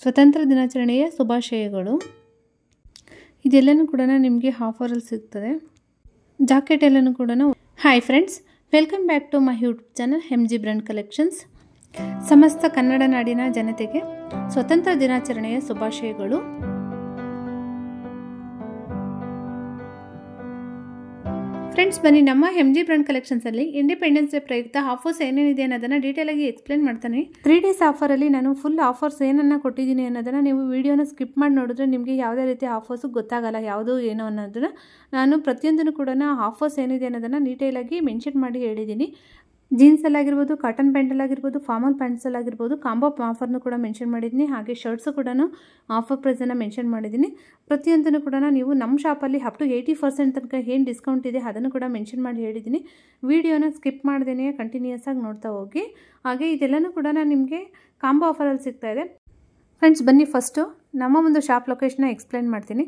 ಸ್ವತಂತ್ರ ದಿನಾಚರಣೆಯ ಶುಭಾಶಯಗಳು. ಇದೆಲ್ಲನೂ ಕೂಡ ನಿಮಗೆ ಆಫರಲ್ಲಿ ಸಿಗ್ತದೆ. ಜಾಕೆಟ್ ಎಲ್ಲನೂ ಕೂಡ. Hi friends, welcome back to my YouTube channel MG brand collections. ಸಮಸ್ತ ಕನ್ನಡ ನಾಡಿನ ಜನತೆಗೆ ಸ್ವತಂತ್ರ ದಿನಾಚರಣೆಯ ಶುಭಾಶಯಗಳು. ಫ್ರೆಂಡ್ಸ್, ಬನ್ನಿ ನಮ್ಮ MG ಬ್ರ್ಯಾಂಡ್ ಕಲೆಕ್ಷನ್ಸಲ್ಲಿ ಇಂಡಿಪೆಂಡೆನ್ಸ್ ಡೇ ಪ್ರಯುಕ್ತ ಆಫರ್ಸ್ ಏನೇನಿದೆ ಅನ್ನೋದನ್ನು ಡೀಟೇಲಾಗಿ ಎಕ್ಸ್ಪ್ಲೇನ್ ಮಾಡ್ತಾನೆ. 3 days ಆಫರಲ್ಲಿ ನಾನು ಫುಲ್ ಆಫರ್ಸ್ ಏನನ್ನ ಕೊಟ್ಟಿದ್ದೀನಿ ಅನ್ನೋದನ್ನು ನೀವು ವಿಡಿಯೋನ ಸ್ಕಿಪ್ ಮಾಡಿ ನೋಡಿದ್ರೆ ನಿಮಗೆ ಯಾವುದೇ ರೀತಿ ಆಫರ್ಸು ಗೊತ್ತಾಗಲ್ಲ, ಯಾವುದು ಏನು ಅನ್ನೋದನ್ನು ನಾನು ಪ್ರತಿಯೊಂದನ್ನು ಕೂಡ ಆಫರ್ಸ್ ಏನಿದೆ ಅನ್ನೋದನ್ನು ಡೀಟೇಲಾಗಿ ಮೆನ್ಷನ್ ಮಾಡಿ ಹೇಳಿದ್ದೀನಿ. ಜೀನ್ಸಲ್ಲಾಗಿರ್ಬೋದು, ಕಾಟನ್ ಪ್ಯಾಂಟಲ್ಲಾಗಿರ್ಬೋದು, ಫಾರ್ಮಲ್ ಪ್ಯಾಂಟ್ಸಲ್ಲಾಗಿರ್ಬೋದು ಕಾಂಬೋ ಆಫರ್ನು ಕೂಡ ಮೆನ್ಷನ್ ಮಾಡಿದ್ದೀನಿ. ಹಾಗೆ ಶರ್ಟ್ಸು ಕೂಡ ಆಫರ್ ಪ್ರೈಸನ್ನು ಮೆನ್ಷನ್ ಮಾಡಿದ್ದೀನಿ. ಪ್ರತಿಯೊಂದನ್ನು ಕೂಡ ನೀವು ನಮ್ಮ ಶಾಪಲ್ಲಿ ಅಪ್ ಟು 80% ತನಕ ಏನು ಡಿಸ್ಕೌಂಟ್ ಇದೆ ಅದನ್ನು ಕೂಡ ಮೆನ್ಷನ್ ಮಾಡಿ ಹೇಳಿದ್ದೀನಿ. ವಿಡಿಯೋನ ಸ್ಕಿಪ್ ಮಾಡ್ದೇನೆ ಕಂಟಿನ್ಯೂಸ್ ಆಗಿ ನೋಡ್ತಾ ಹೋಗಿ. ಹಾಗೆ ಇದೆಲ್ಲನೂ ಕೂಡ ನಿಮಗೆ ಕಾಂಬೋ ಆಫರಲ್ಲಿ ಸಿಗ್ತಾ ಇದೆ. ಫ್ರೆಂಡ್ಸ್, ಬನ್ನಿ ಫಸ್ಟು ನಮ್ಮ ಒಂದು ಶಾಪ್ ಲೊಕೇಶನ್ನ ಎಕ್ಸ್ಪ್ಲೇನ್ ಮಾಡ್ತೀನಿ.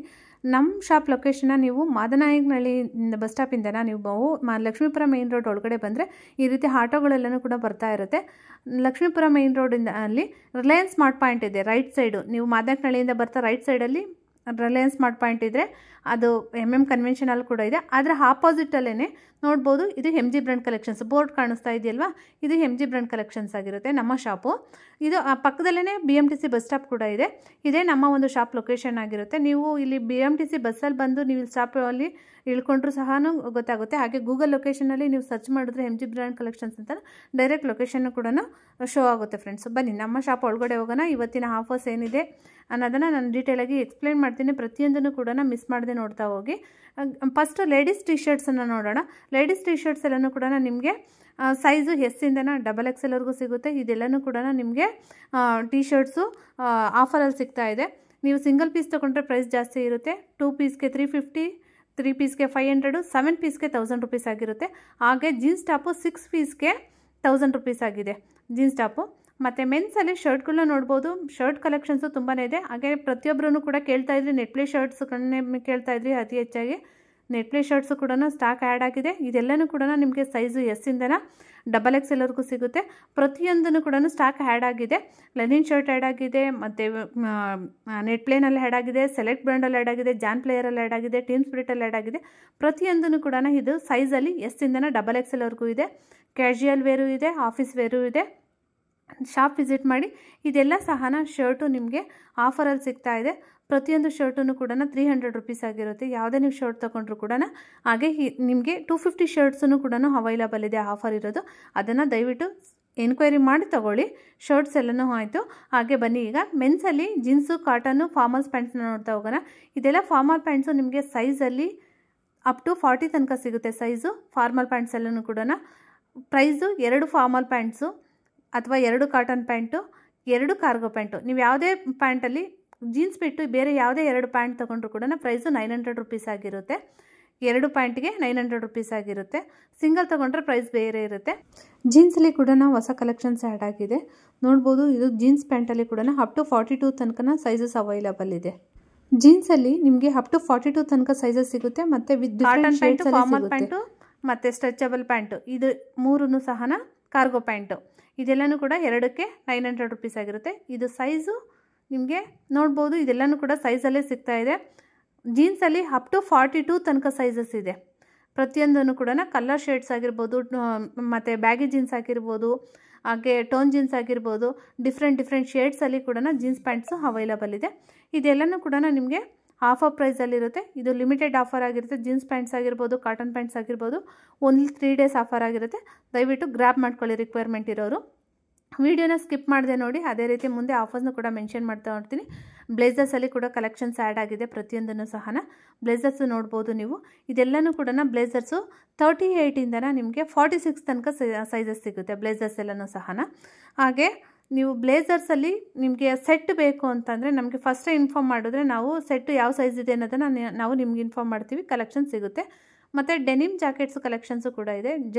ನಮ್ಮ ಶಾಪ್ ಲೊಕೇಶನ್ನ ನೀವು ಮಾದನಾಯಕನಹಳ್ಳಿ ಬಸ್ ಸ್ಟಾಪಿಂದ ನೀವು ಲಕ್ಷ್ಮೀಪುರ ಮೇನ್ ರೋಡ್ ಒಳಗಡೆ ಬಂದರೆ ಈ ರೀತಿ ಆಟೋಗಳೆಲ್ಲನೂ ಕೂಡ ಬರ್ತಾ ಇರುತ್ತೆ. ಲಕ್ಷ್ಮೀಪುರ ಮೇನ್ ರೋಡಿಂದ ಅಲ್ಲಿ ರಿಲಯನ್ಸ್ ಸ್ಮಾರ್ಟ್ ಪಾಯಿಂಟ್ ಇದೆ ರೈಟ್ ಸೈಡು. ನೀವು ಮಾದನಾಯಕನಹಳ್ಳಿಯಿಂದ ಬರ್ತಾ ರೈಟ್ ಸೈಡಲ್ಲಿ ರಿಲಯನ್ಸ್ ಸ್ಮಾರ್ಟ್ ಪಾಯಿಂಟ್ ಇದ್ದರೆ ಅದು MM ಕನ್ವೆನ್ಷನ್ ಅಲ್ಲಿ ಕೂಡ ಇದೆ. ಅದರ ಆಪೋಸಿಟಲ್ಲೇ ನೋಡ್ಬೋದು, ಇದು MG ಬ್ರ್ಯಾಂಡ್ ಕಲೆಕ್ಷನ್ಸ್ ಬೋರ್ಡ್ ಕಾಣಿಸ್ತಾ ಇದೆಯಲ್ವಾ, ಇದು MG ಬ್ರ್ಯಾಂಡ್ ಕಲೆಕ್ಷನ್ಸ್ ಆಗಿರುತ್ತೆ ನಮ್ಮ ಶಾಪು. ಇದು ಪಕ್ಕದಲ್ಲೇ BMTC ಬಸ್ ಸ್ಟಾಪ್ ಕೂಡ ಇದೆ. ಇದೇ ನಮ್ಮ ಒಂದು ಶಾಪ್ ಲೊಕೇಶನ್ ಆಗಿರುತ್ತೆ. ನೀವು ಇಲ್ಲಿ BMTC ಬಸ್ಸಲ್ಲಿ ಬಂದು ನೀವು ಇಲ್ಲಿ ಸ್ಟಾಪಲ್ಲಿ ಇಳ್ಕೊಂಡ್ರೂ ಸಹ ಗೊತ್ತಾಗುತ್ತೆ. ಹಾಗೆ ಗೂಗಲ್ ಲೊಕೇಶನಲ್ಲಿ ನೀವು ಸರ್ಚ್ ಮಾಡಿದ್ರೆ MG ಬ್ರ್ಯಾಂಡ್ ಕಲೆಕ್ಷನ್ಸ್ ಅಂತ ಡೈರೆಕ್ಟ್ ಲೊಕೇಶನ್ನು ಕೂಡ ಶೋ ಆಗುತ್ತೆ. ಫ್ರೆಂಡ್ಸ್, ಬನ್ನಿ ನಮ್ಮ ಶಾಪ್ ಒಳಗಡೆ ಹೋಗೋಣ. ಇವತ್ತಿನ ಆಫರ್ಸ್ ಏನಿದೆ ಅನ್ನೋದನ್ನು ನಾನು ಡೀಟೇಲಾಗಿ ಎಕ್ಸ್ಪ್ಲೇನ್ ಮಾಡ್ತೀನಿ. ಪ್ರತಿಯೊಂದನ್ನು ಕೂಡ ಮಿಸ್ ಮಾಡದೆ ನೋಡ್ತಾ ಹೋಗಿ. ಫಸ್ಟ್ ಲೇಡೀಸ್ ಟಿ ಶರ್ಟ್ಸನ್ನು ನೋಡೋಣ. ಲೇಡೀಸ್ ಟಿ ಶರ್ಟ್ಸ್ ಎಲ್ಲನೂ ಕೂಡ ನಿಮಗೆ ಸೈಜು S-ಇಂದ XXL ಸಿಗುತ್ತೆ. ಇದೆಲ್ಲನೂ ಕೂಡ ನಿಮಗೆ ಟಿ ಶರ್ಟ್ಸು ಆಫರಲ್ಲಿ ಸಿಗ್ತಾ ಇದೆ. ನೀವು ಸಿಂಗಲ್ ಪೀಸ್ ತೊಗೊಂಡ್ರೆ ಪ್ರೈಸ್ ಜಾಸ್ತಿ ಇರುತ್ತೆ. 2 ಪೀಸ್ಗೆ 350, 3 ಪೀಸ್ಗೆ 500, 7 ಪೀಸ್ಗೆ 1000 ರೂಪೀಸ್ ಆಗಿರುತ್ತೆ. ಹಾಗೆ ಜೀನ್ಸ್ ಟಾಪು 6 ಪೀಸ್ಗೆ 1000 ರೂಪೀಸ್ ಆಗಿದೆ ಜೀನ್ಸ್ ಟಾಪು. ಮತ್ತು ಮೆನ್ಸಲ್ಲಿ ಶರ್ಟ್ಗಳನ್ನ ನೋಡ್ಬೋದು. ಶರ್ಟ್ ಕಲೆಕ್ಷನ್ಸು ತುಂಬಾ ಇದೆ. ಹಾಗೆ ಪ್ರತಿಯೊಬ್ಬರೂ ಕೂಡ ಕೇಳ್ತಾ ಇದ್ರಿ, ನೆಟ್ಪ್ಲೇ ಶರ್ಟ್ಸ್ಗಳನ್ನೇ ಕೇಳ್ತಾ ಇದ್ರಿ ಅತಿ ಹೆಚ್ಚಾಗಿ. ನೆಟ್ಪ್ಲೇ ಶರ್ಟ್ಸು ಕೂಡ ಸ್ಟಾಕ್ ಆ್ಯಡ್ ಆಗಿದೆ. ಇದೆಲ್ಲನೂ ಕೂಡ ನಿಮಗೆ ಸೈಜು S-ಇಂದ XXL ಸಿಗುತ್ತೆ. ಪ್ರತಿಯೊಂದನ್ನು ಕೂಡ ಸ್ಟಾಕ್ ಆ್ಯಡ್ ಆಗಿದೆ. ಲೆನಿನ್ ಶರ್ಟ್ ಆ್ಯಡ್ ಆಗಿದೆ, ಮತ್ತು ನೆಟ್ಪ್ಲೇನಲ್ಲಿ ಆ್ಯಡ್ ಆಗಿದೆ, ಸೆಲೆಕ್ಟ್ ಬ್ರ್ಯಾಂಡಲ್ಲಿ ಆ್ಯಡ್ ಆಗಿದೆ, ಜಾನ್ ಪ್ಲೇಯರಲ್ಲಿ ಆ್ಯಡ್ ಆಗಿದೆ, ಟೀಮ್ ಸ್ಪಿರಿಟಲ್ಲಿ ಆ್ಯಡ್ ಆಗಿದೆ. ಪ್ರತಿಯೊಂದನ್ನು ಕೂಡ ಇದು ಸೈಜಲ್ಲಿ S-ಇಂದ XXL ಇದೆ. ಕ್ಯಾಶುಯಲ್ ವೇರು ಇದೆ, ಆಫೀಸ್ ವೇರು ಇದೆ. ಶಾಪ್ ವಿಸಿಟ್ ಮಾಡಿ. ಇದೆಲ್ಲ ಸಹ ಶರ್ಟು ನಿಮಗೆ ಆಫರಲ್ಲಿ ಸಿಗ್ತಾ ಇದೆ. ಪ್ರತಿಯೊಂದು ಶರ್ಟನ್ನು ಕೂಡ 300 ರೂಪೀಸ್ ಆಗಿರುತ್ತೆ. ಯಾವುದೇ ನೀವು ಶರ್ಟ್ ತೊಗೊಂಡ್ರು ಕೂಡ. ಹಾಗೆ ನಿಮಗೆ 250 ಶರ್ಟ್ಸನ್ನು ಕೂಡ ಅವೈಲಬಲ್ ಇದೆ ಆಫರ್ ಇರೋದು. ಅದನ್ನು ದಯವಿಟ್ಟು ಎನ್ಕ್ವೈರಿ ಮಾಡಿ ತೊಗೊಳ್ಳಿ. ಶರ್ಟ್ಸ್ ಎಲ್ಲನೂ ಆಯಿತು. ಹಾಗೆ ಬನ್ನಿ ಈಗ ಮೆನ್ಸಲ್ಲಿ ಜೀನ್ಸು, ಕಾಟನ್ನು, ಫಾರ್ಮಲ್ಸ್ ಪ್ಯಾಂಟ್ಸ್ನ ನೋಡ್ತಾ ಹೋಗೋಣ. ಇದೆಲ್ಲ ಫಾರ್ಮಲ್ ಪ್ಯಾಂಟ್ಸು ನಿಮಗೆ ಸೈಜಲ್ಲಿ ಅಪ್ ಟು 40 ತನಕ ಸಿಗುತ್ತೆ ಸೈಜು. ಫಾರ್ಮಲ್ ಪ್ಯಾಂಟ್ಸ್ ಎಲ್ಲನೂ ಕೂಡ ಪ್ರೈಸು 2 ಫಾರ್ಮಲ್ ಪ್ಯಾಂಟ್ಸು ಅಥವಾ 2 ಕಾಟನ್ ಪ್ಯಾಂಟು, 2 ಕಾರ್ಗೋ ಪ್ಯಾಂಟು. ನೀವು ಯಾವುದೇ ಪ್ಯಾಂಟಲ್ಲಿ ಜೀನ್ಸ್ ಬಿಟ್ಟು ಬೇರೆ ಯಾವುದೇ 2 ಪ್ಯಾಂಟ್ ತೊಗೊಂಡ್ರು ಕೂಡ ಪ್ರೈಸು 900 ರೂಪೀಸ್ ಆಗಿರುತ್ತೆ. 2 ಪ್ಯಾಂಟ್ಗೆ 900 ರೂಪೀಸ್ ಆಗಿರುತ್ತೆ. ಸಿಂಗಲ್ ತೊಗೊಂಡ್ರೆ ಪ್ರೈಸ್ ಬೇರೆ ಇರುತ್ತೆ. ಜೀನ್ಸಲ್ಲಿ ಕೂಡ ಹೊಸ ಕಲೆಕ್ಷನ್ಸ್ ಆ್ಯಡ್ ಆಗಿದೆ. ನೋಡ್ಬೋದು, ಇದು ಜೀನ್ಸ್ ಪ್ಯಾಂಟಲ್ಲಿ ಕೂಡ ಅಪ್ ಟು 42 ತನಕ ಸೈಜಸ್ ಅವೈಲಬಲ್ ಇದೆ. ಜೀನ್ಸಲ್ಲಿ ನಿಮಗೆ ಅಪ್ ಟು 42 ತನಕ ಸೈಜಸ್ ಸಿಗುತ್ತೆ. ಮತ್ತು with cotton pant, formal pant ಮತ್ತು ಸ್ಟ್ರೆಚಬಲ್ ಪ್ಯಾಂಟು, ಇದು 3 ಸಹ ಕಾರ್ಗೋ ಪ್ಯಾಂಟು. ಇದೆಲ್ಲನೂ ಕೂಡ 2ಕ್ಕೆ 900 ರೂಪೀಸ್ ಆಗಿರುತ್ತೆ. ಇದು ಸೈಜು ನಿಮಗೆ ನೋಡ್ಬೋದು, ಇದೆಲ್ಲನೂ ಕೂಡ ಸೈಜಲ್ಲೇ ಸಿಗ್ತಾ ಇದೆ. ಜೀನ್ಸಲ್ಲಿ ಅಪ್ ಟು 42 ತನಕ ಸೈಜಸ್ ಇದೆ. ಪ್ರತಿಯೊಂದನ್ನು ಕೂಡ ಕಲರ್ ಶೇಡ್ಸ್ ಆಗಿರ್ಬೋದು, ಮತ್ತು ಬ್ಯಾಗಿ ಜೀನ್ಸ್ ಆಗಿರ್ಬೋದು, ಹಾಗೆ ಟೋನ್ ಜೀನ್ಸ್ ಆಗಿರ್ಬೋದು, ಡಿಫ್ರೆಂಟ್ ಶೇಡ್ಸಲ್ಲಿ ಕೂಡ ಜೀನ್ಸ್ ಪ್ಯಾಂಟ್ಸು ಅವೈಲಬಲ್ ಇದೆ. ಇದೆಲ್ಲನೂ ಕೂಡ ನಿಮಗೆ ಆಫರ್ ಪ್ರೈಸಲ್ಲಿರುತ್ತೆ. ಇದು ಲಿಮಿಟೆಡ್ ಆಫರ್ ಆಗಿರುತ್ತೆ. ಜೀನ್ಸ್ ಪ್ಯಾಂಟ್ಸ್ ಆಗಿರ್ಬೋದು, ಕಾಟನ್ ಪ್ಯಾಂಟ್ಸ್ ಆಗಿರ್ಬೋದು, ಓನ್ಲಿ 3 days ಆಫರ್ ಆಗಿರುತ್ತೆ. ದಯವಿಟ್ಟು ಗ್ರ್ಯಾಬ್ ಮಾಡ್ಕೊಳ್ಳಿ ರಿಕ್ವೈರ್ಮೆಂಟ್ ಇರೋರು. ವಿಡಿಯೋನ ಸ್ಕಿಪ್ ಮಾಡದೆ ನೋಡಿ. ಅದೇ ರೀತಿ ಮುಂದೆ ಆಫರ್ಸ್ನ ಕೂಡ ಮೆನ್ಷನ್ ಮಾಡ್ತಾ ಹೋಗ್ತೀನಿ. ಬ್ಲೇಸರ್ಸಲ್ಲಿ ಕೂಡ ಕಲೆಕ್ಷನ್ಸ್ ಆ್ಯಡ್ ಆಗಿದೆ. ಪ್ರತಿಯೊಂದನ್ನು ಸಹ ಬ್ಲೇಸರ್ಸು ನೋಡ್ಬೋದು ನೀವು. ಇದೆಲ್ಲನೂ ಕೂಡ ಬ್ಲೇಸರ್ಸು 38ಇಂದ ನಿಮಗೆ 46 ತನಕ ಸೈಜಸ್ ಸಿಗುತ್ತೆ ಬ್ಲೇಸರ್ಸ್ ಎಲ್ಲನೂ ಸಹ. ಹಾಗೆ ನೀವು ಬ್ಲೇಸರ್ಸಲ್ಲಿ ನಿಮಗೆ ಸೆಟ್ ಬೇಕು ಅಂತಂದರೆ ನಮಗೆ ಫಸ್ಟೇ ಇನ್ಫಾರ್ಮ್ ಮಾಡಿದ್ರೆ ನಾವು ಸೆಟ್ಟು ಯಾವ ಸೈಜ್ ಇದೆ ಅನ್ನೋದನ್ನು ನಾವು ನಿಮ್ಗೆ ಇನ್ಫಾರ್ಮ್ ಮಾಡ್ತೀವಿ. ಕಲೆಕ್ಷನ್ ಸಿಗುತ್ತೆ. ಮತ್ತು ಡೆನಿಮ್ ಜಾಕೆಟ್ಸ್ ಕಲೆಕ್ಷನ್ಸು ಕೂಡ ಇದೆ.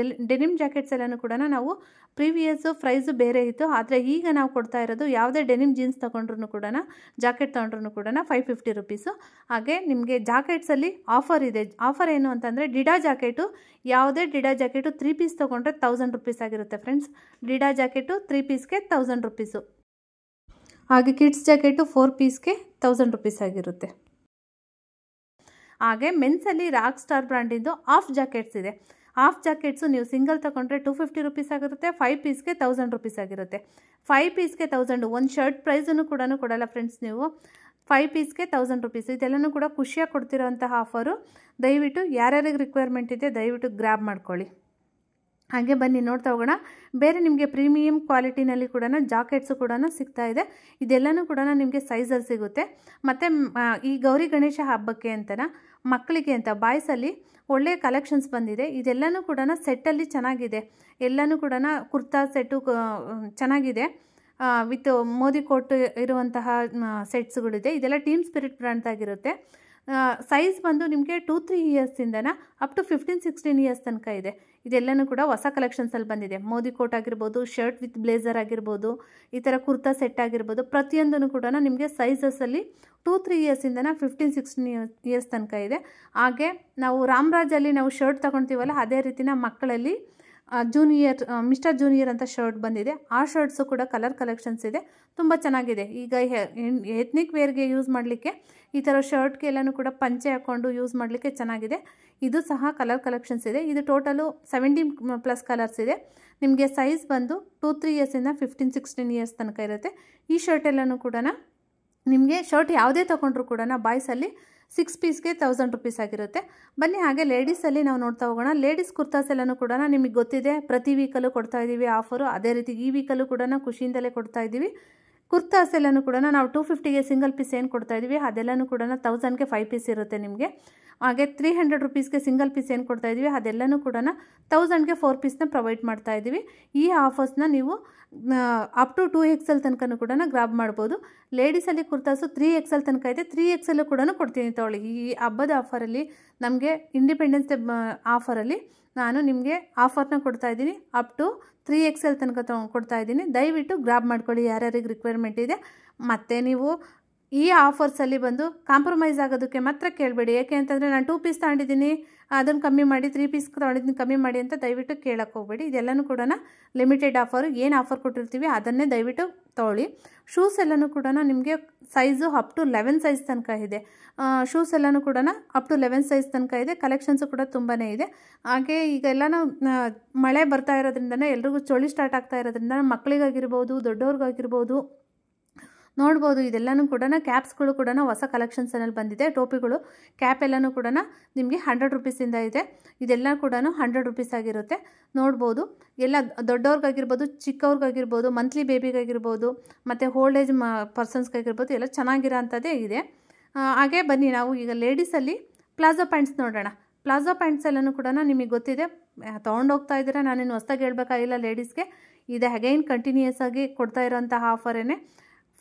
ಡೆನಿಮ್ ಜಾಕೆಟ್ಸ್ ಎಲ್ಲನೂ ಕೂಡ ನಾವು ಪ್ರೀವಿಯಸ್ಸು ಪ್ರೈಸು ಬೇರೆ ಇತ್ತು. ಆದರೆ ಈಗ ನಾವು ಕೊಡ್ತಾ ಇರೋದು ಯಾವುದೇ ಡೆನಿಮ್ ಜೀನ್ಸ್ ತೊಗೊಂಡ್ರೂ ಕೂಡ, ಜಾಕೆಟ್ ತೊಗೊಂಡ್ರೂ ಕೂಡ 550 ರೂಪೀಸು. ಹಾಗೆ ನಿಮಗೆ ಜಾಕೆಟ್ಸಲ್ಲಿ ಆಫರ್ ಇದೆ. ಆಫರ್ ಏನು ಅಂತಂದರೆ ಡಿಡಾ ಜಾಕೆಟು, ಯಾವುದೇ ಡಿಡಾ ಜಾಕೆಟು 3 ಪೀಸ್ ತೊಗೊಂಡ್ರೆ 1000 ರೂಪೀಸ್ ಆಗಿರುತ್ತೆ ಫ್ರೆಂಡ್ಸ್. ಡಿಡಾ jacket 3 ಪೀಸ್ಗೆ 1000 rupees. ಹಾಗೆ ಕಿಡ್ಸ್ ಜಾಕೆಟು 4 ಪೀಸ್ಗೆ 1000 ರುಪೀಸ್ ಆಗಿರುತ್ತೆ. ಹಾಗೆ ಮೆನ್ಸಲ್ಲಿ ರಾಕ್ ಸ್ಟಾರ್ ಬ್ರ್ಯಾಂಡಿಂದು ಹಾಫ್ ಜಾಕೆಟ್ಸ್ ಇದೆ. ಹಾಫ್ ಜಾಕೆಟ್ಸು ನೀವು ಸಿಂಗಲ್ ತೊಗೊಂಡ್ರೆ 250 ರುಪೀಸ್ ಆಗಿರುತ್ತೆ. 5 ಪೀಸ್ಗೆ 1000 ರುಪೀಸ್ ಆಗಿರುತ್ತೆ. 5 ಪೀಸ್ಗೆ 1000 ಒಂದು ಶರ್ಟ್ ಪ್ರೈಸನ್ನು ಕೂಡ ಕೊಡಲ್ಲ ಫ್ರೆಂಡ್ಸ್ ನೀವು. 5 ಪೀಸ್ಗೆ 1000 ರುಪೀಸ್ ಇದೆಲ್ಲನೂ ಕೂಡ ಖುಷಿಯಾಗಿ ಕೊಡ್ತಿರೋಂತಹ ಆಫರು. ದಯವಿಟ್ಟು ಯಾರ್ಯಾರಿಗೆ ರಿಕ್ವೈರ್ಮೆಂಟ್ ಇದೆ ದಯವಿಟ್ಟು ಗ್ರ್ಯಾಬ್ ಮಾಡ್ಕೊಳ್ಳಿ. ಹಾಗೆ ಬನ್ನಿ ನೋಡ್ತಾ ಹೋಗೋಣ. ಬೇರೆ ನಿಮಗೆ ಪ್ರೀಮಿಯಂ ಕ್ವಾಲಿಟಿನಲ್ಲಿ ಕೂಡ ಜಾಕೆಟ್ಸು ಕೂಡ ಸಿಗ್ತಾ ಇದೆ. ಇದೆಲ್ಲನೂ ಕೂಡ ನಿಮಗೆ ಸೈಜಲ್ಲಿ ಸಿಗುತ್ತೆ. ಮತ್ತು ಈ ಗೌರಿ ಗಣೇಶ ಹಬ್ಬಕ್ಕೆ ಅಂತನ ಮಕ್ಕಳಿಗೆ ಅಂತ ಬಾಯ್ಸಲ್ಲಿ ಒಳ್ಳೆಯ ಕಲೆಕ್ಷನ್ಸ್ ಬಂದಿದೆ. ಇದೆಲ್ಲನೂ ಕೂಡ ಸೆಟ್ಟಲ್ಲಿ ಚೆನ್ನಾಗಿದೆ. ಎಲ್ಲನೂ ಕೂಡ ಕುರ್ತಾ ಸೆಟ್ಟು ಚೆನ್ನಾಗಿದೆ. ವಿತ್ ಮೋದಿ ಕೋಟ್ ಇರುವಂತಹ ಸೆಟ್ಸ್ಗಳಿದೆ. ಇದೆಲ್ಲ ಟೀಮ್ ಸ್ಪಿರಿಟ್ ಬ್ರ್ಯಾಂಡ್ದಾಗಿರುತ್ತೆ. ಸೈಜ್ ಬಂದು ನಿಮಗೆ 2-3 ಇಯರ್ಸಿಂದನ ಅಪ್ ಟು 15-16 ಇಯರ್ಸ್ ತನಕ ಇದೆ. ಇದೆಲ್ಲನೂ ಕೂಡ ಹೊಸ ಕಲೆಕ್ಷನ್ಸಲ್ಲಿ ಬಂದಿದೆ. ಮೋದಿ ಕೋಟ್ ಆಗಿರ್ಬೋದು, ಶರ್ಟ್ ವಿತ್ ಬ್ಲೇಸರ್ ಆಗಿರ್ಬೋದು, ಈ ಥರ ಕುರ್ತಾ ಸೆಟ್ ಆಗಿರ್ಬೋದು, ಪ್ರತಿಯೊಂದೂ ಕೂಡ ನಿಮಗೆ ಸೈಜಸಲ್ಲಿ 2-3 ಇಯರ್ಸಿಂದನ 15-16 ಇಯರ್ಸ್ ತನಕ ಇದೆ. ಹಾಗೆ ನಾವು ರಾಮರಾಜಲ್ಲಿ ನಾವು ಶರ್ಟ್ ತೊಗೊಳ್ತೀವಲ್ಲ ಅದೇ ರೀತಿನ ಮಕ್ಕಳಲ್ಲಿ ಜೂನಿಯರ್ ಮಿಸ್ಟರ್ ಜೂನಿಯರ್ ಅಂತ ಶರ್ಟ್ ಬಂದಿದೆ. ಆ ಶರ್ಟ್ಸು ಕೂಡ ಕಲರ್ ಕಲೆಕ್ಷನ್ಸ್ ಇದೆ, ತುಂಬ ಚೆನ್ನಾಗಿದೆ. ಈಗ ಎತ್ನಿಕ್ ವೇರ್ಗೆ ಯೂಸ್ ಮಾಡಲಿಕ್ಕೆ ಈ ಥರ ಶರ್ಟ್ಗೆ ಎಲ್ಲನೂ ಕೂಡ ಪಂಚೆ ಹಾಕ್ಕೊಂಡು ಯೂಸ್ ಮಾಡಲಿಕ್ಕೆ ಚೆನ್ನಾಗಿದೆ. ಇದು ಸಹ ಕಲರ್ ಕಲೆಕ್ಷನ್ಸ್ ಇದೆ. ಇದು ಟೋಟಲು 17+ ಕಲರ್ಸ್ ಇದೆ. ನಿಮಗೆ ಸೈಜ್ ಬಂದು 2-3 ಇಯರ್ಸಿಂದ 15-16 ಇಯರ್ಸ್ ತನಕ ಇರುತ್ತೆ. ಈ ಶರ್ಟ್ ಎಲ್ಲನೂ ಕೂಡ ನಿಮಗೆ ಶರ್ಟ್ ಯಾವುದೇ ತೊಗೊಂಡ್ರು ಕೂಡ ಬಾಯ್ಸಲ್ಲಿ 6 ಪೀಸ್ಗೆ 1000 ರುಪೀಸ್ ಆಗಿರುತ್ತೆ. ಬನ್ನಿ ಹಾಗೆ ಲೇಡೀಸಲ್ಲಿ ನಾವು ನೋಡ್ತಾ ಹೋಗೋಣ. ಲೇಡೀಸ್ ಕುರ್ತಾಸ್ ಎಲ್ಲನೂ ಕೂಡ ನಿಮಗೆ ಗೊತ್ತಿದೆ, ಪ್ರತಿ ವೀಕಲ್ಲೂ ಕೊಡ್ತಾ ಇದ್ದೀವಿ ಆಫರು. ಅದೇ ರೀತಿ ಈ ವೀಕಲ್ಲೂ ಕೂಡ ಖುಷಿಯಿಂದಲೇ ಕೊಡ್ತಾ ಇದ್ದೀವಿ. ಕುರ್ತಾಸ್ ಎಲ್ಲನೂ ಕೂಡ ನಾವು 250ಗೆ ಸಿಂಗಲ್ ಪೀಸ್ ಏನು ಕೊಡ್ತಾ ಇದ್ದೀವಿ ಅದೆಲ್ಲನೂ ಕೂಡ 1000ಗೆ 5 ಪೀಸ್ ಇರುತ್ತೆ ನಿಮಗೆ. ಹಾಗೆ 300 ರುಪೀಸ್ಗೆ ಸಿಂಗಲ್ ಪೀಸ್ ಏನು ಕೊಡ್ತಾ ಇದ್ದೀವಿ ಅದೆಲ್ಲನೂ ಕೂಡ 1000ಗೆ 4 ಪೀಸ್ನ ಪ್ರೊವೈಡ್ ಮಾಡ್ತಾ ಇದ್ದೀವಿ. ಈ ಆಫರ್ಸ್ನ ನೀವು ಅಪ್ ಟು 2XL ತನಕ ಕೂಡ ಗ್ರಾಬ್ ಮಾಡ್ಬೋದು. ಲೇಡೀಸಲ್ಲಿ ಕುರ್ತಾಸು 3XL ತನಕ ಇದೆ. 3XL ಕೂಡ ಕೊಡ್ತೀನಿ ತೊಗೊಳ್ಳಿ. ಈ ಹಬ್ಬದ ಆಫರಲ್ಲಿ ನಮಗೆ ಇಂಡಿಪೆಂಡೆನ್ಸ್ ಡೇ ಆಫರಲ್ಲಿ ನಾನು ನಿಮಗೆ ಆಫರ್ನ ಕೊಡ್ತಾ ಇದ್ದೀನಿ. ಅಪ್ ಟು 3XL ತನಕ ಕೊಡ್ತಾ ಇದ್ದೀನಿ. ದಯವಿಟ್ಟು ಗ್ರಾಬ್ ಮಾಡ್ಕೊಳ್ಳಿ ಯಾರ್ಯಾರಿಗೆ ರಿಕ್ವೈರ್ಮೆಂಟ್ ಇದೆ. ಮತ್ತು ನೀವು ಈ ಆಫರ್ಸಲ್ಲಿ ಬಂದು ಕಾಂಪ್ರಮೈಸ್ ಆಗೋದಕ್ಕೆ ಮಾತ್ರ ಕೇಳಬೇಡಿ. ಏಕೆ ಅಂತಂದರೆ ನಾನು 2 ಪೀಸ್ ತೊಗೊಂಡಿದ್ದೀನಿ ಅದನ್ನು ಕಮ್ಮಿ ಮಾಡಿ, 3 ಪೀಸ್ ತೊಗೊಂಡಿದ್ದೀನಿ ಕಮ್ಮಿ ಮಾಡಿ ಅಂತ ದಯವಿಟ್ಟು ಕೇಳಕ್ಕೆ ಹೋಗಬೇಡಿ. ಇದೆಲ್ಲನೂ ಕೂಡ ಲಿಮಿಟೆಡ್ ಆಫರು. ಏನು ಆಫರ್ ಕೊಟ್ಟಿರ್ತೀವಿ ಅದನ್ನೇ ದಯವಿಟ್ಟು ತೊಗೊಳ್ಳಿ. ಶೂಸ್ ಎಲ್ಲನೂ ಕೂಡ ನಿಮಗೆ ಸೈಜು ಅಪ್ ಟು 11 ಸೈಜ್ ತನಕ ಇದೆ. ಶೂಸ್ ಎಲ್ಲನೂ ಕೂಡ ಅಪ್ ಟು 11 ಸೈಜ್ ತನಕ ಇದೆ. ಕಲೆಕ್ಷನ್ಸು ಕೂಡ ತುಂಬಾ ಇದೆ. ಹಾಗೆ ಈಗ ಎಲ್ಲನೂ ಮಳೆ ಬರ್ತಾ ಇರೋದ್ರಿಂದನೇ ಎಲ್ರಿಗೂ ಚಳಿ ಸ್ಟಾರ್ಟ್ ಆಗ್ತಾ ಇರೋದ್ರಿಂದ ಮಕ್ಕಳಿಗಾಗಿರ್ಬೋದು, ದೊಡ್ಡವ್ರಿಗಾಗಿರ್ಬೋದು ನೋಡ್ಬೋದು. ಇದೆಲ್ಲನೂ ಕೂಡ ಕ್ಯಾಪ್ಸ್ಗಳು ಕೂಡ ಹೊಸ ಕಲೆಕ್ಷನ್ಸಲ್ಲಿ ಬಂದಿದೆ. ಟೋಪಿಗಳು ಕ್ಯಾಪ್ ಎಲ್ಲನೂ ಕೂಡ ನಿಮಗೆ 100 ರುಪೀಸಿಂದ ಇದೆ. ಇದೆಲ್ಲ ಕೂಡ 100 ರುಪೀಸ್ ಆಗಿರುತ್ತೆ. ನೋಡ್ಬೋದು ಎಲ್ಲ ದೊಡ್ಡವ್ರಿಗಾಗಿರ್ಬೋದು, ಚಿಕ್ಕವ್ರಿಗಾಗಿರ್ಬೋದು, ಮಂತ್ಲಿ ಬೇಬಿಗಾಗಿರ್ಬೋದು, ಮತ್ತು ಓಲ್ಡ್ ಏಜ್ ಪರ್ಸನ್ಸ್ಗಾಗಿರ್ಬೋದು ಎಲ್ಲ ಚೆನ್ನಾಗಿರೋ ಅಂಥದ್ದೇ ಇದೆ. ಹಾಗೆ ಬನ್ನಿ ನಾವು ಈಗ ಲೇಡೀಸಲ್ಲಿ ಪ್ಲಾಜೋ ಪ್ಯಾಂಟ್ಸ್ ನೋಡೋಣ. ಪ್ಲಾಜೋ ಪ್ಯಾಂಟ್ಸ್ ಎಲ್ಲನೂ ಕೂಡ ನಿಮಗೆ ಗೊತ್ತಿದೆ, ತೊಗೊಂಡೋಗ್ತಾ ಇದ್ದೀರಾ, ನಾನೇನು ಹೊಸ್ದಾಗಿ ಹೇಳ್ಬೇಕಾಗಿಲ್ಲ. ಲೇಡೀಸ್ಗೆ ಇದೆ ಅಗೈನ್ ಕಂಟಿನ್ಯೂಯಸ್ ಆಗಿ ಕೊಡ್ತಾ ಇರೋಂತಹ ಆಫರೇನೆ.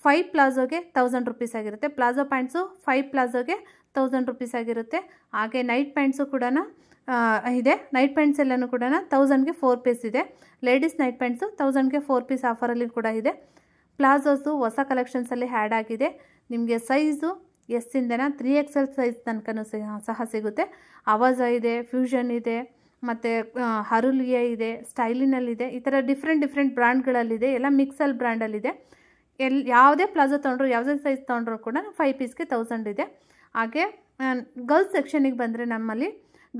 5 ಪ್ಲಾಜೋಗೆ 1000 ರುಪೀಸ್ ಆಗಿರುತ್ತೆ. ಪ್ಲಾಜೋ ಪ್ಯಾಂಟ್ಸು 5 ಪ್ಲಾಜೋಗೆ 1000 ರುಪೀಸ್ ಆಗಿರುತ್ತೆ. ಹಾಗೆ ನೈಟ್ ಪ್ಯಾಂಟ್ಸು ಕೂಡ ಇದೆ. ನೈಟ್ ಪ್ಯಾಂಟ್ಸ್ ಎಲ್ಲನೂ ಕೂಡ 1000ಗೆ 4 ಪೀಸ್ ಇದೆ. ಲೇಡೀಸ್ ನೈಟ್ ಪ್ಯಾಂಟ್ಸು 1000ಗೆ 4 ಪೀಸ್ ಆಫರಲ್ಲಿ ಕೂಡ ಇದೆ. ಪ್ಲಾಜೋಸು ಹೊಸ ಕಲೆಕ್ಷನ್ಸಲ್ಲಿ ಆ್ಯಡ್ ಆಗಿದೆ. ನಿಮಗೆ ಸೈಜು ಎಸ್ಸಿಂದನ 3XL ಸೈಜ್ ತನಕ ಸಹ ಸಿಗುತ್ತೆ. ಅವಾಜ ಇದೆ, ಫ್ಯೂಷನ್ ಇದೆ, ಮತ್ತು ಹರುಲಿಯ ಇದೆ, ಸ್ಟೈಲಿನಲ್ಲಿದೆ. ಈ ಥರ ಡಿಫ್ರೆಂಟ್ ಬ್ರ್ಯಾಂಡ್ಗಳಲ್ಲಿದೆ. ಎಲ್ಲ ಮಿಕ್ಸಲ್ ಬ್ರ್ಯಾಂಡಲ್ಲಿದೆ. ಯಾವುದೇ ಪ್ಲಾಜೋ ತೊಗೊಂಡ್ರು, ಯಾವುದೇ ಸೈಜ್ ತೊಗೊಂಡ್ರು ಕೂಡ 5 ಪೀಸ್ಗೆ 1000 ಇದೆ. ಹಾಗೆ ಗರ್ಲ್ಸ್ ಸೆಕ್ಷನಿಗೆ ಬಂದರೆ ನಮ್ಮಲ್ಲಿ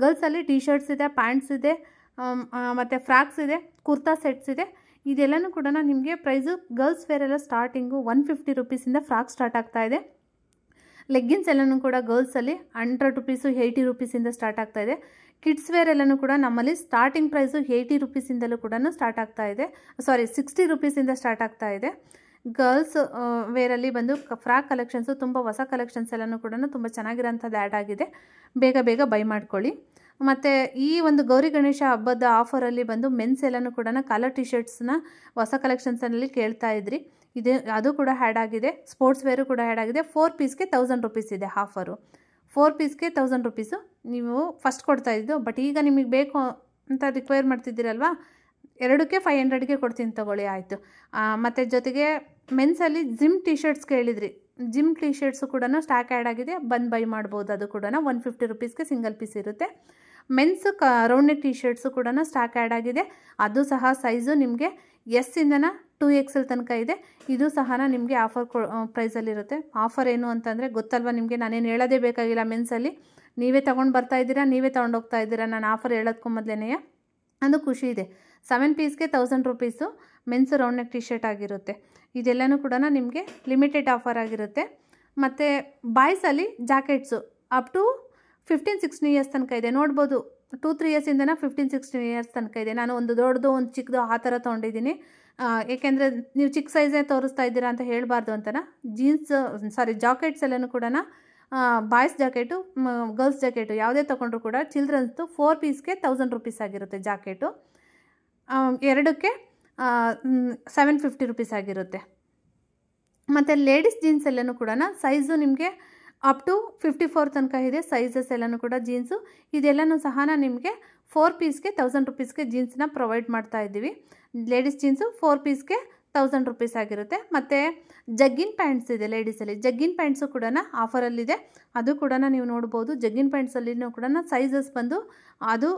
ಗರ್ಲ್ಸಲ್ಲಿ ಟಿ ಶರ್ಟ್ಸ್ ಇದೆ, ಪ್ಯಾಂಟ್ಸ್ ಇದೆ, ಮತ್ತು ಫ್ರಾಕ್ಸ್ ಇದೆ, ಕುರ್ತಾ ಸೆಟ್ಸ್ ಇದೆ. ಇದೆಲ್ಲನೂ ಕೂಡ ನಿಮಗೆ ಪ್ರೈಸು ಗರ್ಲ್ಸ್ ವೇರ್ ಎಲ್ಲ ಸ್ಟಾರ್ಟಿಂಗು 150 ರುಪೀಸಿಂದ ಫ್ರಾಕ್ ಸ್ಟಾರ್ಟ್ ಆಗ್ತಾ ಇದೆ. ಲೆಗ್ಗಿನ್ಸ್ ಎಲ್ಲನೂ ಕೂಡ ಗರ್ಲ್ಸಲ್ಲಿ 100 ರುಪೀಸು 80 ರುಪೀಸಿಂದ ಸ್ಟಾರ್ಟ್ ಆಗ್ತಾ ಇದೆ. ಕಿಡ್ಸ್ ವೇರ್ ಎಲ್ಲನೂ ಕೂಡ ನಮ್ಮಲ್ಲಿ ಸ್ಟಾರ್ಟಿಂಗ್ ಪ್ರೈಸು 80 ರುಪೀಸಿಂದಲೂ ಕೂಡ ಸ್ಟಾರ್ಟ್ ಆಗ್ತಾ ಇದೆ. 60 ರುಪೀಸಿಂದ ಸ್ಟಾರ್ಟ್ ಆಗ್ತಾ ಇದೆ. ಗರ್ಲ್ಸ್ ವೇರಲ್ಲಿ ಬಂದು ಫ್ರಾಕ್ ಕಲೆಕ್ಷನ್ಸು ತುಂಬ ಹೊಸ ಕಲೆಕ್ಷನ್ಸ್ ಎಲ್ಲನೂ ಕೂಡ ತುಂಬ ಚೆನ್ನಾಗಿರೋಂಥದ್ದು ಆ್ಯಡ್ ಆಗಿದೆ. ಬೇಗ ಬೈ ಮಾಡ್ಕೊಳ್ಳಿ. ಮತ್ತು ಈ ಒಂದು ಗೌರಿ ಗಣೇಶ ಹಬ್ಬದ ಆಫರಲ್ಲಿ ಬಂದು ಮೆನ್ಸ್ ಎಲ್ಲನೂ ಕೂಡ ಕಲರ್ ಟಿ ಶರ್ಟ್ಸ್ನ ಹೊಸ ಕಲೆಕ್ಷನ್ಸಲ್ಲಿ ಕೇಳ್ತಾ ಇದ್ರಿ. ಅದು ಕೂಡ ಆ್ಯಡ್ ಆಗಿದೆ. ಸ್ಪೋರ್ಟ್ಸ್ ವೇರು ಕೂಡ ಆ್ಯಡ್ ಆಗಿದೆ. 4 ಪೀಸ್ಗೆ 1000 ರುಪೀಸ್ ಇದೆ ಆಫರು. 4 ಪೀಸ್ಗೆ 1000 ರುಪೀಸು ನೀವು ಫಸ್ಟ್ ಕೊಡ್ತಾಯಿದ್ದು. ಬಟ್ ಈಗ ನಿಮಗೆ ಬೇಕು ಅಂತ ರಿಕ್ವೈರ್ ಮಾಡ್ತಿದ್ದೀರಲ್ವಾ, 2ಕ್ಕೆ 500ಗೆ ಕೊಡ್ತೀನಿ ತೊಗೊಳ್ಳಿ ಆಯಿತು. ಮತ್ತು ಜೊತೆಗೆ ಮೆನ್ಸಲ್ಲಿ ಜಿಮ್ ಟಿ ಶರ್ಟ್ಸ್ ಕೇಳಿದ್ರಿ. ಜಿಮ್ ಟಿ ಶರ್ಟ್ಸು ಕೂಡ ಸ್ಟಾಕ್ ಆ್ಯಡ್ ಆಗಿದೆ. ಬಂದು ಬೈ ಮಾಡ್ಬೋದು. ಅದು ಕೂಡ 150 ರುಪೀಸ್ಗೆ ಸಿಂಗಲ್ ಪೀಸ್ ಇರುತ್ತೆ. Men's round neck T shirts ಕೂಡ ಸ್ಟಾಕ್ ಆ್ಯಡ್ ಆಗಿದೆ. ಅದು ಸಹ ಸೈಜು ನಿಮಗೆ ಎಸ್ಸಿಂದನ 2XL ತನಕ ಇದೆ. ಇದು ಸಹ ನಿಮಗೆ ಆಫರ್ ಪ್ರೈಸಲ್ಲಿರುತ್ತೆ. ಆಫರ್ ಏನು ಅಂತಂದರೆ ಗೊತ್ತಲ್ವ ನಿಮಗೆ, ನಾನೇನು ಹೇಳೋದೇ ಬೇಕಾಗಿಲ್ಲ. ಮೆನ್ಸಲ್ಲಿ ನೀವೇ ತೊಗೊಂಡು ಬರ್ತಾ ಇದ್ದೀರಾ, ನೀವೇ ತೊಗೊಂಡೋಗ್ತಾ ಇದ್ದೀರಾ. ನಾನು ಆಫರ್ ಹೇಳೋದಕ್ಕೂ ಮೊದಲೇ ಅದು ಖುಷಿ ಇದೆ. 7 ಪೀಸ್ಗೆ 1000 rupees men's round neck T shirt ಆಗಿರುತ್ತೆ. ಇದೆಲ್ಲನೂ ಕೂಡ ನಿಮಗೆ ಲಿಮಿಟೆಡ್ ಆಫರ್ ಆಗಿರುತ್ತೆ. ಮತ್ತು ಬಾಯ್ಸಲ್ಲಿ ಜಾಕೆಟ್ಸು ಅಪ್ ಟು 15-16 ಇಯರ್ಸ್ ತನಕ ಇದೆ. ನೋಡ್ಬೋದು 2-3 ಇಯರ್ಸಿಂದನ 15-16 ಇಯರ್ಸ್ ತನಕ ಇದೆ. ನಾನು ಒಂದು ದೊಡ್ಡದು ಒಂದು ಚಿಕ್ಕದು ಆ ಥರ ತೊಗೊಂಡಿದ್ದೀನಿ. ಏಕೆಂದರೆ ನೀವು ಚಿಕ್ಕ ಸೈಜೇ ತೋರಿಸ್ತಾ ಇದ್ದೀರಾ ಅಂತ ಹೇಳಬಾರ್ದು ಅಂತನ. ಜಾಕೆಟ್ಸ್ ಎಲ್ಲನೂ ಕೂಡ ಬಾಯ್ಸ್ ಜಾಕೆಟು, ಗರ್ಲ್ಸ್ ಜಾಕೆಟು ಯಾವುದೇ ತೊಗೊಂಡ್ರು ಕೂಡ ಚಿಲ್ಡ್ರನ್ಸ್ದು 4 ಪೀಸ್ಗೆ 1000 ರೂಪೀಸ್ ಆಗಿರುತ್ತೆ. ಜಾಕೆಟು ಎರಡಕ್ಕೆ 750 ರೂಪೀಸ್ ಆಗಿರುತ್ತೆ. ಮತ್ತು ಲೇಡೀಸ್ ಜೀನ್ಸ್ ಎಲ್ಲನೂ ಕೂಡ ಸೈಜು ನಿಮಗೆ ಅಪ್ ಟು 54 ತನಕ ಇದೆ. ಸೈಜಸ್ ಎಲ್ಲನೂ ಕೂಡ ಜೀನ್ಸು ಇದೆಲ್ಲನೂ ಸಹ ನಿಮಗೆ 4 ಪೀಸ್ಗೆ 1000 ರೂಪೀಸ್ಗೆ ಜೀನ್ಸ್ನ ಪ್ರೊವೈಡ್ ಮಾಡ್ತಾ ಇದ್ದೀವಿ. ಲೇಡೀಸ್ ಜೀನ್ಸು 4 ಪೀಸ್ಗೆ 1000 ರೂಪೀಸ್ ಆಗಿರುತ್ತೆ. ಮತ್ತು ಜಗ್ಗಿನ್ ಪ್ಯಾಂಟ್ಸ್ ಇದೆ ಲೇಡೀಸಲ್ಲಿ. ಜಗ್ಗಿನ್ ಪ್ಯಾಂಟ್ಸು ಕೂಡ ಆಫರಲ್ಲಿದೆ. ಅದು ಕೂಡ ನೀವು ನೋಡ್ಬೋದು. ಜಗ್ಗಿನ್ ಪ್ಯಾಂಟ್ಸಲ್ಲಿನೂ ಕೂಡ ಸೈಜಸ್ ಬಂದು ಅದು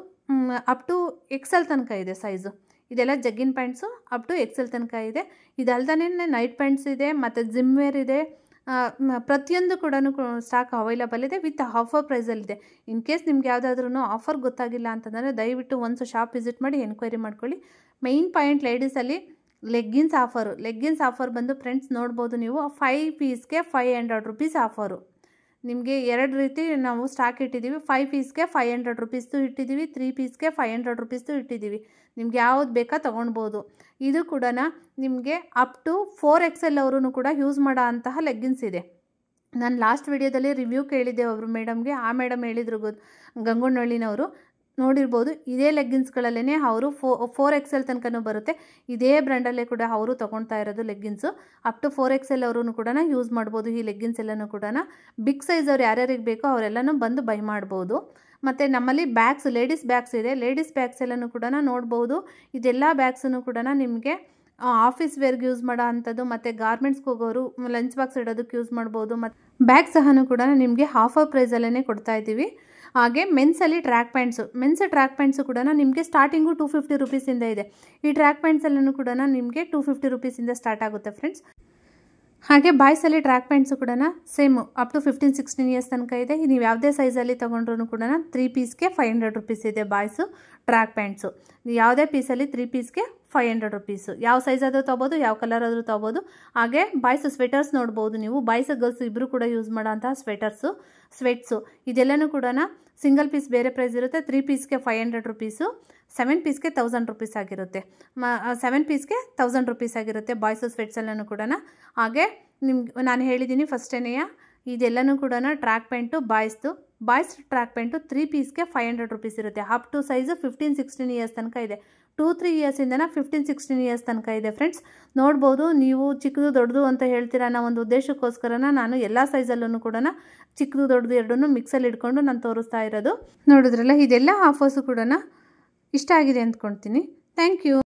ಅಪ್ ಟು XL ತನಕ ಇದೆ ಸೈಜು. ಇದೆಲ್ಲ ಜಗ್ಗಿನ್ ಪ್ಯಾಂಟ್ಸು ಅಪ್ ಟು XL ತನಕ ಇದೆ. ಇದಲ್ದೇ ನೈಟ್ ಪ್ಯಾಂಟ್ಸ್ ಇದೆ ಮತ್ತು ಜಿಮ್ ವೇರ್ ಇದೆ. ಪ್ರತಿಯೊಂದು ಕೂಡ ಸ್ಟಾಕ್ ಅವೈಲಬಲ್ ಇದೆ ವಿತ್ ಆಫರ್ ಪ್ರೈಸಲ್ಲಿದೆ. ಇನ್ ಕೇಸ್ ನಿಮ್ಗೆ ಯಾವುದಾದ್ರೂ ಆಫರ್ ಗೊತ್ತಾಗಿಲ್ಲ ಅಂತಂದರೆ ದಯವಿಟ್ಟು ಒಂದು ಶಾಪ್ ವಿಸಿಟ್ ಮಾಡಿ ಎನ್ಕ್ವೈರಿ ಮಾಡ್ಕೊಳ್ಳಿ. ಮೈನ್ ಪಾಯಿಂಟ್ ಲೇಡೀಸಲ್ಲಿ ಲೆಗ್ಗಿನ್ಸ್ ಆಫರ್ ಬಂದು ಫ್ರೆಂಡ್ಸ್ ನೋಡ್ಬೋದು ನೀವು 5 ಪೀಸ್ಗೆ 500 ರೂಪೀಸ್ ಆಫರು. ನಿಮಗೆ 2 ರೀತಿ ನಾವು ಸ್ಟಾಕ್ ಇಟ್ಟಿದ್ದೀವಿ. 5 ಪೀಸ್ಗೆ 500 ರೂಪೀಸ್ದು ಇಟ್ಟಿದ್ದೀವಿ, 3 ಪೀಸ್ಗೆ 500 ರೂಪೀಸ್ದು ಇಟ್ಟಿದ್ದೀವಿ. ನಿಮ್ಗೆ ಯಾವ್ದು ಬೇಕಾ ತೊಗೊಳ್ಬೋದು. ಇದು ಕೂಡ ನಿಮಗೆ ಅಪ್ ಟು 4XL ಅವರು ಕೂಡ ಯೂಸ್ ಮಾಡೋ ಅಂತಹ ಲೆಗ್ಗಿನ್ಸ್ ಇದೆ. ನಾನು ಲಾಸ್ಟ್ ವಿಡಿಯೋದಲ್ಲಿ ರಿವ್ಯೂ ಕೇಳಿದ್ದೆ ಒಬ್ಬರು ಮೇಡಮ್ಗೆ. ಆ ಮೇಡಮ್ ಹೇಳಿದ್ರು ಗಂಗೊಳ್ಳಿನವರು ನೋಡಿರ್ಬೋದು. ಇದೇ ಲೆಗ್ಗಿನ್ಸ್ಗಳಲ್ಲೇ ಅವರು 4XL ತನಕನೂ ಬರುತ್ತೆ. ಇದೇ ಬ್ರ್ಯಾಂಡಲ್ಲೇ ಕೂಡ ಅವರು ತೊಗೊಳ್ತಾ ಇರೋದು ಲೆಗ್ಗಿನ್ಸು. ಅಪ್ ಟು 4XL ಅವರು ಕೂಡ ಯೂಸ್ ಮಾಡ್ಬೋದು. ಈ ಲೆಗ್ಗಿನ್ಸ್ ಎಲ್ಲನೂ ಕೂಡ ಬಿಗ್ ಸೈಜ್ ಅವ್ರು ಯಾರ್ಯಾರಿಗೆ ಬೇಕೋ ಅವರೆಲ್ಲನೂ ಬಂದು ಬೈ ಮಾಡ್ಬೋದು. ಮತ್ತು ನಮ್ಮಲ್ಲಿ ಬ್ಯಾಗ್ಸ್, ಲೇಡೀಸ್ ಬ್ಯಾಗ್ಸ್ ಇದೆ. ಲೇಡೀಸ್ ಬ್ಯಾಗ್ಸ್ ಎಲ್ಲನೂ ಕೂಡ ನೋಡ್ಬೋದು. ಇದೆಲ್ಲ ಬ್ಯಾಗ್ಸನ್ನು ಕೂಡ ನಿಮಗೆ ಆಫೀಸ್ ವೇರ್ಗೆ ಯೂಸ್ ಮಾಡೋ ಅಂಥದ್ದು ಮತ್ತು ಗಾರ್ಮೆಂಟ್ಸ್ಗೆ ಹೋಗೋರು ಲಂಚ್ ಬಾಕ್ಸ್ ಇಡೋದಕ್ಕೆ ಯೂಸ್ ಮಾಡ್ಬೋದು. ಮತ್ತು ಬ್ಯಾಗ್ ಸಹ ಕೂಡ ನಿಮಗೆ ಆಫರ್ ಪ್ರೈಸಲ್ಲೇ ಕೊಡ್ತಾ ಇದ್ದೀವಿ. ಹಾಗೆ ಮೆನ್ಸಲ್ಲಿ ಮೆನ್ಸ್ ಟ್ರ್ಯಾಕ್ ಪ್ಯಾಂಟ್ಸು ಕೂಡ ನಿಮಗೆ ಸ್ಟಾರ್ಟಿಂಗು 250 ರೂಪೀಸಿಂದ ಇದೆ. ಈ ಟ್ರ್ಯಾಕ್ ಪ್ಯಾಂಟ್ಸ್ ಎಲ್ಲನೂ ಕೂಡ ನಿಮಗೆ 250 ರೂಪೀಸಿಂದ ಸ್ಟಾರ್ಟ್ ಆಗುತ್ತೆ ಫ್ರೆಂಡ್ಸ್. ಹಾಗೆ ಬಾಯ್ಸಲ್ಲಿ ಟ್ರ್ಯಾಕ್ ಪ್ಯಾಂಟ್ಸು ಕೂಡ ಸೇಮು ಅಪ್ ಟು 15-16 ಇಯರ್ಸ್ ತನಕ ಇದೆ. ನೀವು ಯಾವುದೇ ಸೈಜಲ್ಲಿ ತೊಗೊಂಡ್ರೂ ಕೂಡ 3 ಪೀಸ್ಗೆ 500 ರೂಪೀಸ್ ಇದೆ ಬಾಯ್ಸು ಟ್ರ್ಯಾಕ್ ಪ್ಯಾಂಟ್ಸು. ಯಾವುದೇ ಪೀಸಲ್ಲಿ 3 ಪೀಸ್ಗೆ 500 ರೂಪೀಸು. ಯಾವ ಸೈಜ್ ಆದರೂ ತೊಗೋಬೋದು, ಯಾವ ಕಲರ್ ಆದರೂ ತೊಗೋಬೋದು. ಹಾಗೆ ಬಾಯ್ಸ್ ಸ್ವೆಟರ್ಸ್ ನೋಡ್ಬೋದು ನೀವು. ಬಾಯ್ಸ್ ಗರ್ಲ್ಸ್ ಇಬ್ಬರು ಕೂಡ ಯೂಸ್ ಮಾಡೋ ಅಂತಹ ಸ್ವೆಟ್ಸು ಇದೆಲ್ಲನೂ ಕೂಡ ಸಿಂಗಲ್ ಪೀಸ್ ಬೇರೆ ಪ್ರೈಸ್ ಇರುತ್ತೆ. 3 ಪೀಸ್ಗೆ 500 ರೂಪೀಸು, 7 ಪೀಸ್ಗೆ 1000 ರೂಪೀಸ್ ಆಗಿರುತ್ತೆ. 7 ಪೀಸ್ಗೆ 1000 ರೂಪೀಸ್ ಆಗಿರುತ್ತೆ ಬಾಯ್ಸ್ ಸ್ವೆಟ್ಸ್ ಎಲ್ಲನೂ ಕೂಡ. ಹಾಗೆ ನಿಮ್ಗೆ ನಾನು ಹೇಳಿದ್ದೀನಿ ಫಸ್ಟೇನೆಯ ಇದೆಲ್ಲನೂ ಕೂಡ track pant boys track pant 3 ಪೀಸ್ಗೆ 500 rupees ಇರುತ್ತೆ. ಅಪ್ ಟು ಸೈಜು 15-16 ಇಯರ್ಸ್ ತನಕ ಇದೆ. 2-3 ಇಯರ್ಸಿಂದನ 15-16 ಇಯರ್ಸ್ ತನಕ ಇದೆ ಫ್ರೆಂಡ್ಸ್. ನೋಡ್ಬೋದು ನೀವು ಚಿಕ್ಕದು ದೊಡ್ಡದು ಅಂತ ಹೇಳ್ತೀರಾ ಅನ್ನೋ ಒಂದು ಉದ್ದೇಶಕ್ಕೋಸ್ಕರನ ನಾನು ಎಲ್ಲ ಸೈಜಲ್ಲೂ ಕೂಡ ಚಿಕ್ಕದು ದೊಡ್ಡದು ಎರಡನ್ನೂ ಮಿಕ್ಸಲ್ಲಿ ಇಟ್ಕೊಂಡು ನಾನು ತೋರಿಸ್ತಾ ಇರೋದು. ನೋಡಿದ್ರಲ್ಲ, ಇದೆಲ್ಲ ಆಫರ್ಸು ಕೂಡ ಇಷ್ಟ ಆಗಿದೆ ಅಂದ್ಕೊಳ್ತೀನಿ. Thank you.